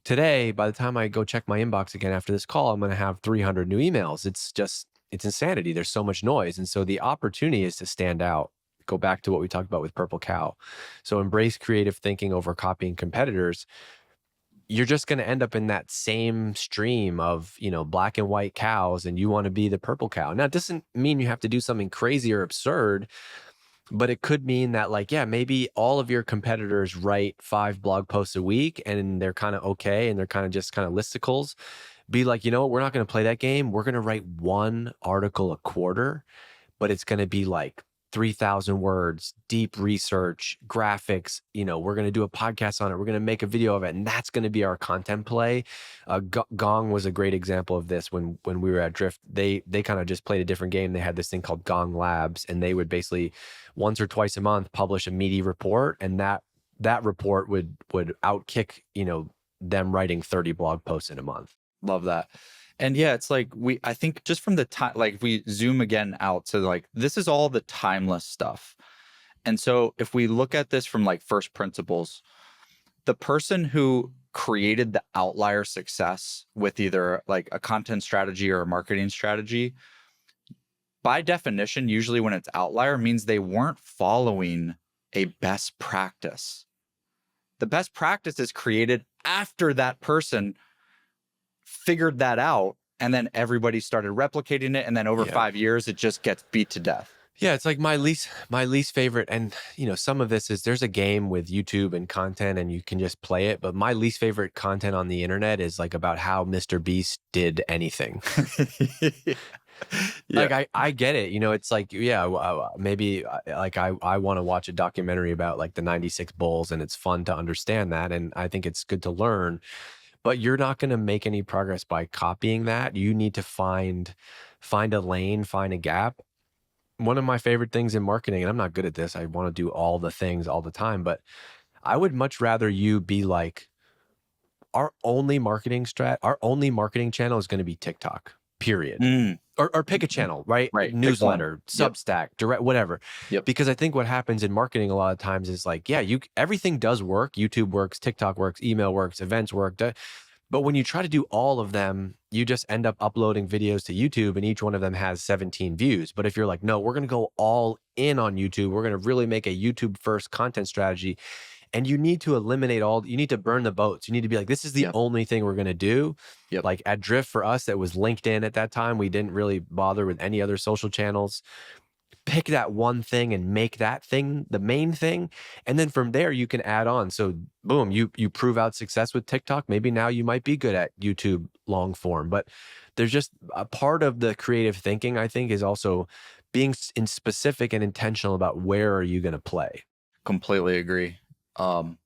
Today, by the time I go check my inbox again after this call, I'm going to have 300 new emails. It's insanity. There's so much noise. And so the opportunity is to stand out. Go back to what we talked about with Purple Cow. So embrace creative thinking over copying competitors. You're just going to end up in that same stream of, black and white cows, and you want to be the purple cow. Now, it doesn't mean you have to do something crazy or absurd, but it could mean that, like, yeah, maybe all of your competitors write 5 blog posts a week and they're kind of okay, and they're kind of just kind of listicles. Be like, you know what, we're not going to play that game. We're going to write 1 article a quarter, but it's going to be like 3,000 words, deep research, graphics. We're going to do a podcast on it. We're going to make a video of it. And that's going to be our content play. Gong was a great example of this. When we were at Drift, they kind of just played a different game. They had this thing called Gong Labs, and they would basically once or twice a month publish a meaty report. And that report would outkick, them writing 30 blog posts in a month. Love that. And yeah, it's like I think just from the time, like if we zoom again out to like, this is all the timeless stuff. And so if we look at this from like first principles, the person who created the outlier success with either like a content strategy or a marketing strategy, by definition, usually when it's outlier means they weren't following a best practice. The best practice is created after that person figured that out, and then everybody started replicating it, and then over Yeah. 5 years it just gets beat to death. Yeah, it's like my least favorite, and some of this is there's a game with YouTube and content, and you can just play it. But my least favorite content on the internet is like about how Mr. Beast did anything. Yeah. Like I get it, it's like, yeah, maybe like I want to watch a documentary about like the '96 Bulls, and it's fun to understand that, and I think it's good to learn. But you're not going to make any progress by copying that. You need to find a lane, find a gap. One of my favorite things in marketing, and I'm not good at this, I want to do all the things all the time, but I would much rather you be like, our only marketing channel is going to be TikTok, period. Mm, Or pick a channel, right? right. Pick one. Newsletter, Yep. Substack, direct, whatever. Yep. Because I think what happens in marketing a lot of times is like, yeah, everything does work. YouTube works, TikTok works, email works, events work. But when you try to do all of them, you just end up uploading videos to YouTube, and each one of them has 17 views. But if you're like, no, we're going to go all in on YouTube, we're going to really make a YouTube first content strategy. And you need to you need to burn the boats. You need to be like, this is the Yep. only thing we're going to do. Yep. Like at Drift, for us, that was LinkedIn at that time. We didn't really bother with any other social channels. Pick that one thing and make that thing the main thing. And then from there, you can add on. So boom, you prove out success with TikTok. Maybe now you might be good at YouTube long form. But there's just a part of the creative thinking, I think, is also being specific and intentional about where are you going to play. Completely agree. And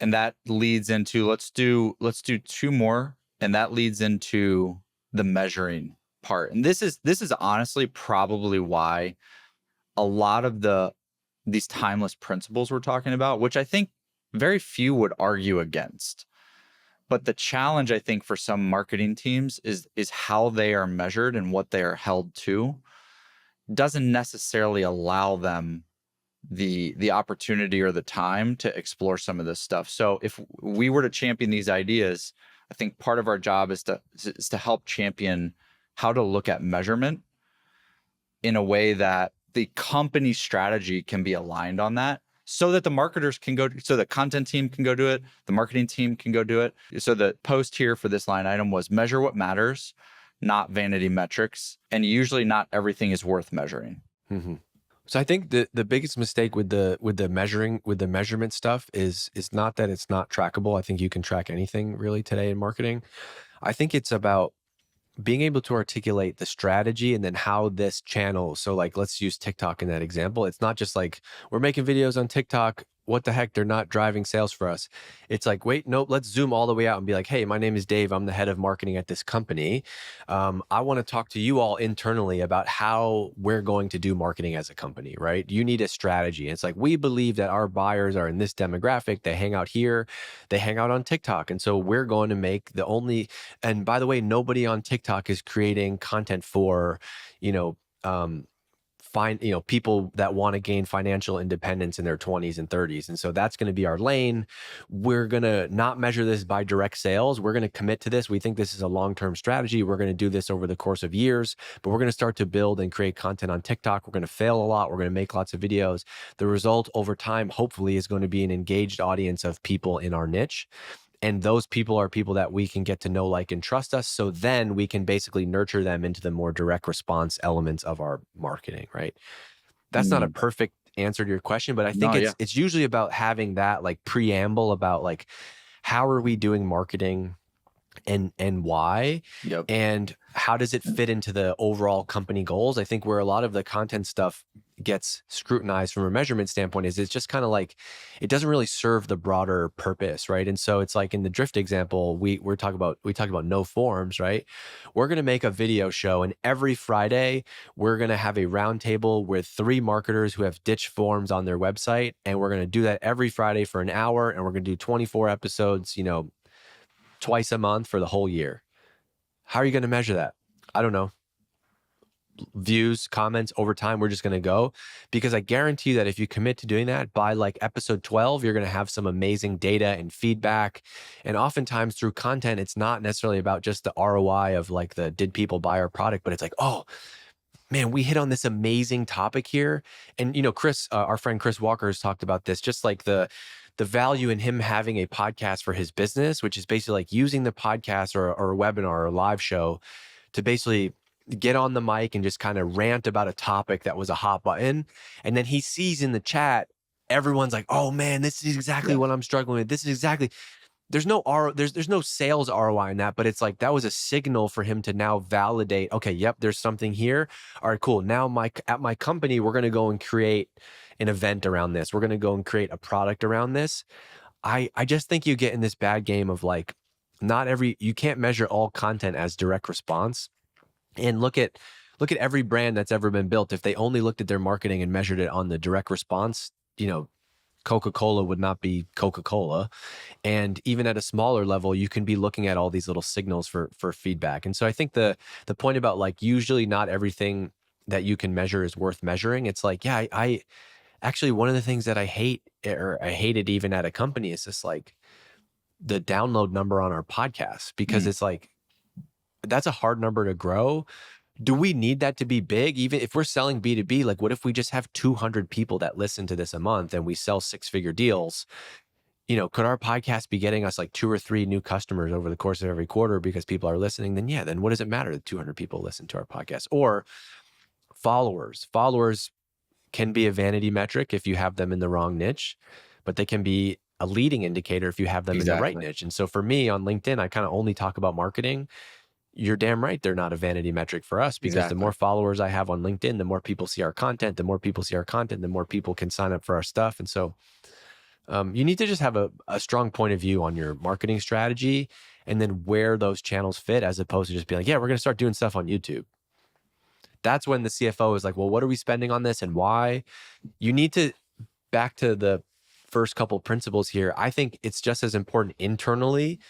that leads into let's do 2 more, and that leads into the measuring part. And this is honestly probably why a lot of these timeless principles we're talking about, which I think very few would argue against. But the challenge, I think, for some marketing teams is how they are measured and what they are held to doesn't necessarily allow them the opportunity or the time to explore some of this stuff. So if we were to champion these ideas, I think part of our job is to help champion how to look at measurement in a way that the company strategy can be aligned on that, so that the marketers can so the content team can go do it, the marketing team can go do it. So the post here for this line item was measure what matters, not vanity metrics. And usually not everything is worth measuring. Hmm. So I think the biggest mistake with the measurement stuff is not that it's not trackable. I think you can track anything really today in marketing. I think it's about being able to articulate the strategy and then how this channel, so like let's use TikTok in that example. It's not just like we're making videos on TikTok, what the heck, they're not driving sales for us. It's like, wait, nope, let's zoom all the way out and be like, hey, my name is Dave, I'm the head of marketing at this company. I want to talk to you all internally about how we're going to do marketing as a company, right? You need a strategy. And it's like, we believe that our buyers are in this demographic, they hang out here, they hang out on TikTok, and so we're going to make the only, and by the way, nobody on TikTok is creating content for, you know, people that want to gain financial independence in their 20s and 30s. And so that's going to be our lane. We're going to not measure this by direct sales. We're going to commit to this. We think this is a long-term strategy. We're going to do this over the course of years, but we're going to start to build and create content on TikTok. We're going to fail a lot. We're going to make lots of videos. The result over time, hopefully, is going to be an engaged audience of people in our niche. And those people are people that we can get to know, like, and trust us. So then we can basically nurture them into the more direct response elements of our marketing, right? That's not a Mm. perfect answer to your question, but I think No, yeah. it's usually about having that like preamble about like, how are we doing marketing and why, Yep. and how does it fit into the overall company goals? I think where a lot of the content stuff gets scrutinized from a measurement standpoint is it's just kind of like it doesn't really serve the broader purpose, right? And so it's like in the drift example, we talk about no forms, right? We're going to make a video show, and every Friday we're going to have a roundtable with 3 marketers who have ditched forms on their website, and we're going to do that every Friday for an hour, and we're going to do 24 episodes, twice a month for the whole year. How are you going to measure that? I don't know. Views, comments over time, we're just going to go, because I guarantee you that if you commit to doing that by like episode 12, you're going to have some amazing data and feedback. And oftentimes through content, it's not necessarily about just the ROI of like the did people buy our product, but it's like, oh man, we hit on this amazing topic here. And Chris, our friend Chris Walker, has talked about this, just like the value in him having a podcast for his business, which is basically like using the podcast or a webinar or a live show to basically get on the mic and just kind of rant about a topic that was a hot button. And then he sees in the chat, everyone's like, oh man, this is exactly Yeah. what I'm struggling with. This is exactly, there's no sales ROI in that, but it's like that was a signal for him to now validate, okay, yep, there's something here. All right, cool. Now at my company, we're going to go and create an event around this. We're going to go and create a product around this. I just think you get in this bad game of like, you can't measure all content as direct response. And look at every brand that's ever been built. If they only looked at their marketing and measured it on the direct response, Coca-Cola would not be Coca-Cola. And even at a smaller level, you can be looking at all these little signals for feedback. And so I think the point about like usually not everything that you can measure is worth measuring. It's like, yeah, I actually, one of the things that I hate, or I hated even at a company, is just like the download number on our podcast, because Mm. it's like that's a hard number to grow. Do we need that to be big? Even if we're selling B2B, like what if we just have 200 people that listen to this a month and we sell 6-figure deals? Could our podcast be getting us like 2 or 3 new customers over the course of every quarter because people are listening? Then yeah, then what does it matter that 200 people listen to our podcast? Or followers can be a vanity metric if you have them in the wrong niche, but they can be a leading indicator if you have them in the right Exactly. niche. And so for me on LinkedIn, I kind of only talk about marketing. You're damn right, they're not a vanity metric for us, because the Exactly. more followers I have on LinkedIn, the more people see our content, the more people see our content, the more people can sign up for our stuff. And so you need to just have a strong point of view on your marketing strategy and then where those channels fit, as opposed to just being like, yeah, we're going to start doing stuff on YouTube. That's when the CFO is like, well, what are we spending on this and why? You need to, back to the first couple principles here, I think it's just as important internally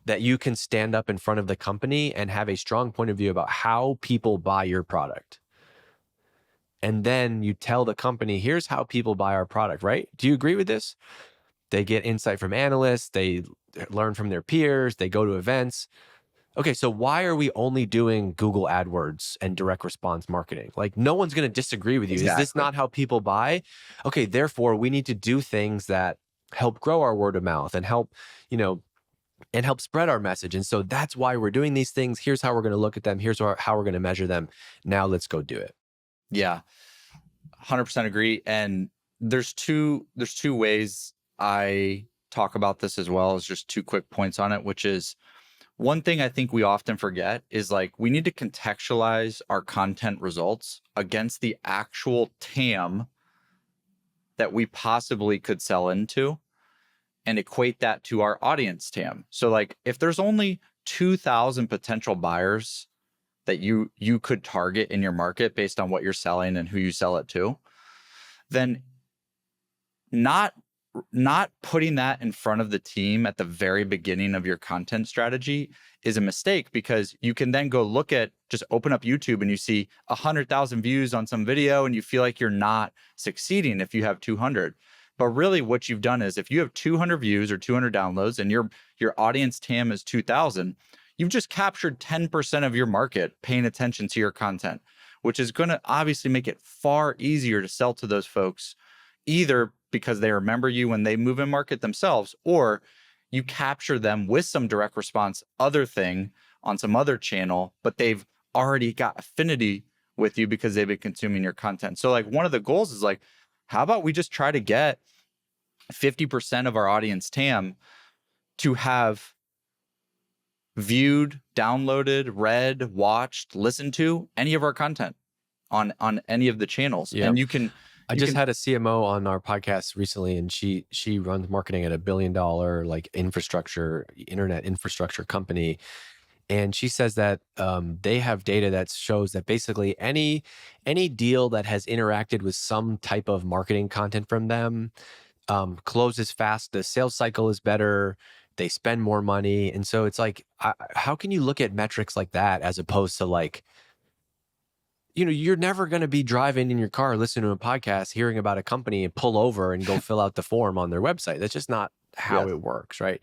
that you can stand up in front of the company and have a strong point of view about how people buy your product. And then you tell the company, here's how people buy our product, right? Do you agree with this? They get insight from analysts, they learn from their peers, they go to events. Okay, so why are we only doing Google AdWords and direct response marketing? Like, no one's going to disagree with you. Is this Exactly. not how people buy? Okay, therefore, we need to do things that help grow our word of mouth and help, you know, and help spread our message. And so that's why we're doing these things. Here's how we're going to look at them. Here's how we're going to measure them. Now let's go do it. Yeah, 100% agree. And there's two ways I talk about this as well, as just two quick points on it, which is one thing I think we often forget is like we need to contextualize our content results against the actual TAM that we possibly could sell into and equate that to our audience TAM. So like if there's only 2,000 potential buyers that you could target in your market based on what you're selling and who you sell it to, then not putting that in front of the team at the very beginning of your content strategy is a mistake, because you can then go look at, just open up YouTube and you see 100,000 views on some video and you feel like you're not succeeding if you have 200. But really what you've done is if you have 200 views or 200 downloads and your audience TAM is 2,000, you've just captured 10% of your market paying attention to your content, which is going to obviously make it far easier to sell to those folks, either because they remember you when they move in market themselves, or you capture them with some direct response other thing on some other channel, but they've already got affinity with you because they've been consuming your content. So like one of the goals is like, how about we just try to get 50% of our audience TAM to have viewed, downloaded, read, watched, listened to any of our content on any of the channels. Yeah. And you can I just had a CMO on our podcast recently, and she runs marketing at $1 billion like internet infrastructure company. And she says that they have data that shows that basically any deal that has interacted with some type of marketing content from them closes fast. The sales cycle is better. They spend more money. And so it's like, how can you look at metrics like that as opposed to like, you're never going to be driving in your car, listening to a podcast, hearing about a company and pull over and go fill out the form on their website. That's just not how it works, right?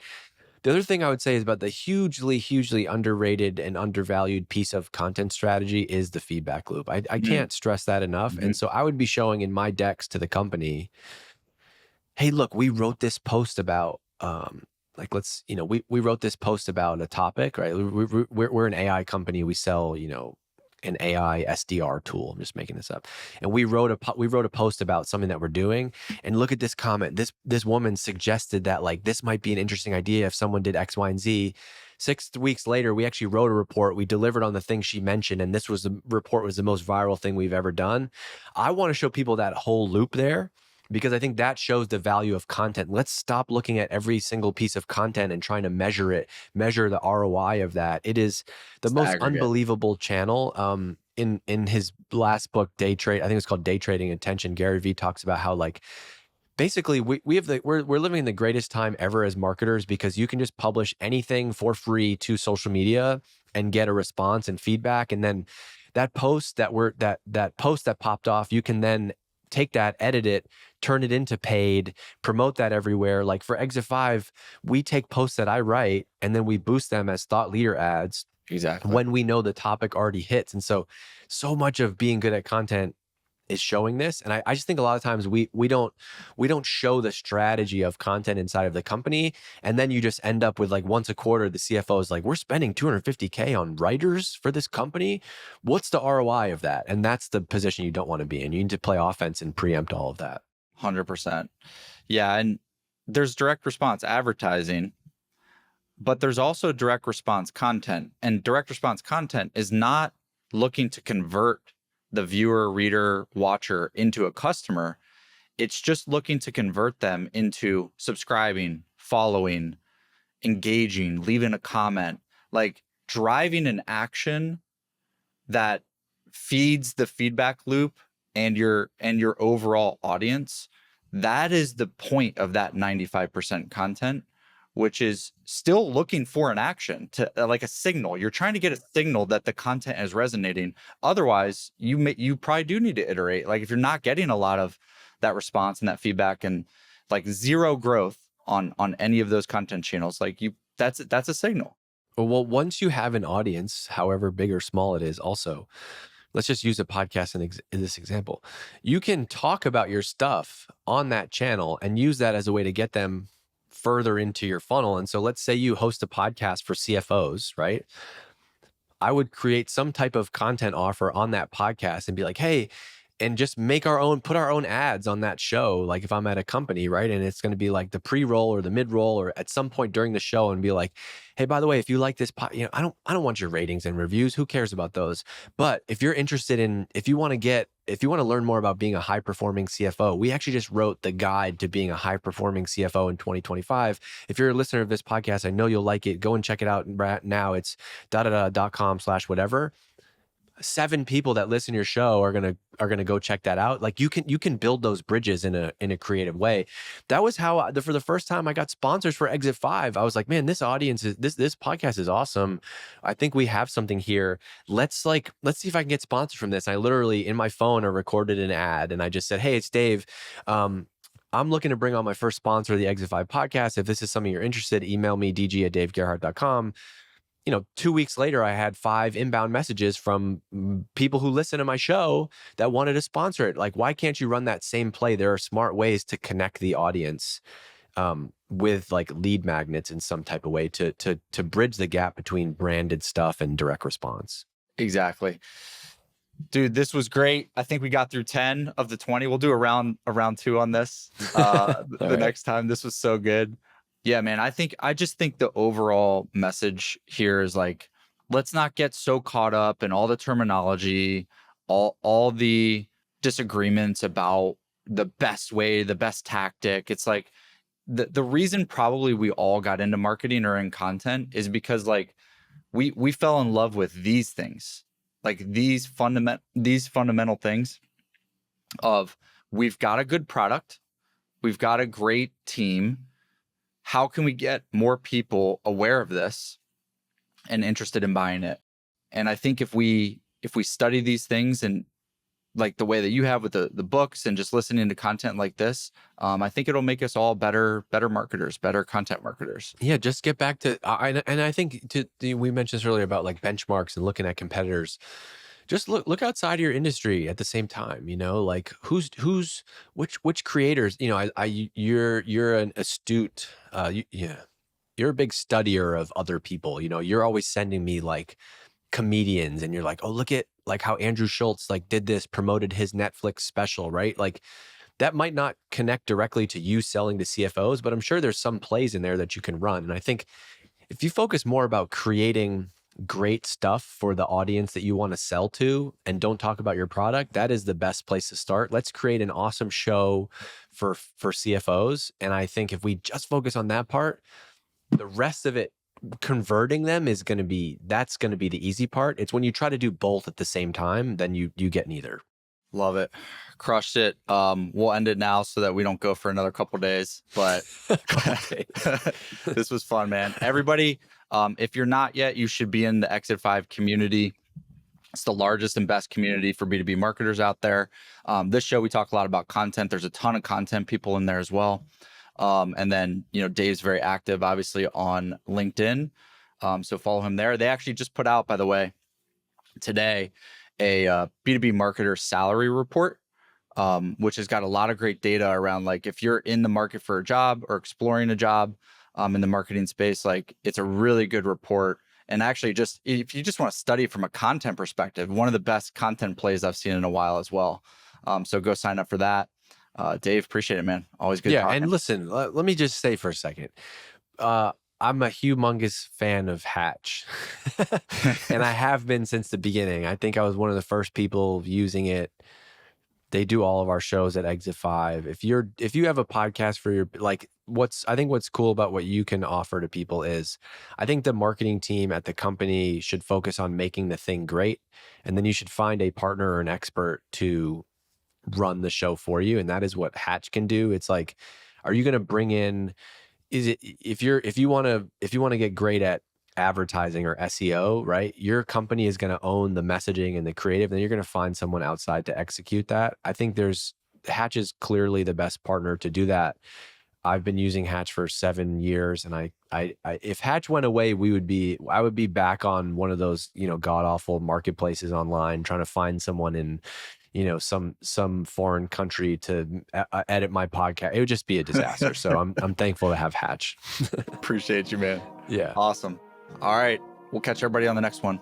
The other thing I would say is about the hugely, hugely underrated and undervalued piece of content strategy is the feedback loop. I can't stress that enough. And so I would be showing in my decks to the company, hey, look, we wrote this post about, we wrote this post about a topic, right? We're an AI company. We sell, an AI SDR tool. I'm just making this up. And we wrote a post about something that we're doing. And look at this comment. This woman suggested that like this might be an interesting idea if someone did X, Y, and Z. 6 weeks later, we actually wrote a report. We delivered on the thing she mentioned, and the report was the most viral thing we've ever done. I want to show people that whole loop there, because I think that shows the value of content. Let's stop looking at every single piece of content and trying to measure the ROI of that. It is the most unbelievable channel. In his last book, Day Trade, I think it's called Day Trading Attention, Gary Vee talks about how like basically we're living in the greatest time ever as marketers, because you can just publish anything for free to social media and get a response and feedback. And then that post that post that popped off, you can then take that, edit it, turn it into paid, promote that everywhere. Like for Exit 5, we take posts that I write and then we boost them as thought leader ads. Exactly. When we know the topic already hits. And so much of being good at content is showing this. And I just think a lot of times we don't show the strategy of content inside of the company. And then you just end up with like once a quarter, the CFO is like, we're spending $250K on writers for this company. What's the ROI of that? And that's the position you don't want to be in. You need to play offense and preempt all of that. 100%. Yeah. And there's direct response advertising, but there's also direct response content. And direct response content is not looking to convert the viewer, reader, watcher into a customer. It's just looking to convert them into subscribing, following, engaging, leaving a comment, like driving an action that feeds the feedback loop and your overall audience. That is the point of that 95% content, which is still looking for an action, to like a signal. You're trying to get a signal that the content is resonating. Otherwise, you probably do need to iterate. Like if you're not getting a lot of that response and that feedback, and like zero growth on any of those content channels, like that's a signal. Well, once you have an audience, however big or small it is, also, let's just use a podcast in this example. You can talk about your stuff on that channel and use that as a way to get them further into your funnel. And so let's say you host a podcast for CFOs, right? I would create some type of content offer on that podcast and be like, hey, and just put our own ads on that show. Like if I'm at a company, right? And it's going to be like the pre-roll or the mid-roll or at some point during the show and be like, hey, by the way, if you like this, I don't want your ratings and reviews. Who cares about those? But if you're interested in, if you want to learn more about being a high performing CFO, we actually just wrote the guide to being a high performing CFO in 2025. If you're a listener of this podcast, I know you'll like it. Go and check it out now. It's .com/whatever. 7 people that listen to your show are gonna go check that out. Like you can build those bridges in a creative way. That was how for the first time I got sponsors for Exit 5. I was like, man, this audience is this podcast is awesome. I think we have something here. Let's see if I can get sponsored from this. I literally in my phone I recorded an ad and I just said, hey, it's Dave. I'm looking to bring on my first sponsor of the Exit 5 podcast. If this is something you're interested, email me dg@davegerhardt.com. 2 weeks later, I had 5 inbound messages from people who listen to my show that wanted to sponsor it. Like, why can't you run that same play? There are smart ways to connect the audience with like lead magnets in some type of way to bridge the gap between branded stuff and direct response. Exactly. Dude, this was great. I think we got through 10 of the 20. We'll do a round 2 on this the next time. This was so good. Yeah, man, I just think the overall message here is like, let's not get so caught up in all the terminology, all the disagreements about the best way, the best tactic. It's like the reason probably we all got into marketing or in content is because like we fell in love with these things, like these fundamental things of we've got a good product, we've got a great team. How can we get more people aware of this and interested in buying it? And I think if we study these things and like the way that you have with the books and just listening to content like this, I think it'll make us all better marketers, better content marketers. Yeah, just get back to, and I think we mentioned this earlier about like benchmarks and looking at competitors. Just look outside of your industry at the same time, like which creators, you're an astute, you're a big studier of other people, you're always sending me like comedians and you're like, oh, look at like how Andrew Schultz like did this, promoted his Netflix special, right? Like that might not connect directly to you selling to CFOs, but I'm sure there's some plays in there that you can run. And I think if you focus more about creating great stuff for the audience that you want to sell to and don't talk about your product, that is the best place to start. Let's create an awesome show for CFOs. And I think if we just focus on that part, the rest of it, converting them that's going to be the easy part. It's when you try to do both at the same time, then you get neither. Love it. Crushed it. We'll end it now so that we don't go for another couple days, but this was fun, man. Everybody, if you're not yet, you should be in the Exit 5 community. It's the largest and best community for B2B marketers out there. This show, we talk a lot about content. There's a ton of content people in there as well. And then, Dave's very active, obviously, on LinkedIn. So follow him there. They actually just put out, by the way, today, a B2B marketer salary report, which has got a lot of great data around like if you're in the market for a job or exploring a job in the marketing space, like it's a really good report. And actually just if you just want to study from a content perspective, one of the best content plays I've seen in a while as well. So go sign up for that. Dave, appreciate it, man. Always good. Yeah. talking. And listen, let me just say for a second, I'm a humongous fan of Hatch and I have been since the beginning. I think I was one of the first people using it. They do all of our shows at Exit 5. If you have a podcast for your, like I think what's cool about what you can offer to people is I think the marketing team at the company should focus on making the thing great. And then you should find a partner or an expert to run the show for you. And that is what Hatch can do. It's like, are you going to bring in, if you want to get great at advertising or SEO, right? Your company is going to own the messaging and the creative, and then you're going to find someone outside to execute that. I think Hatch is clearly the best partner to do that. I've been using Hatch for 7 years, and I if Hatch went away, I would be back on one of those, god awful marketplaces online trying to find someone in some foreign country to edit my podcast. It would just be a disaster. So I'm thankful to have Hatch. Appreciate you, man. Yeah. Awesome. All right. We'll catch everybody on the next one.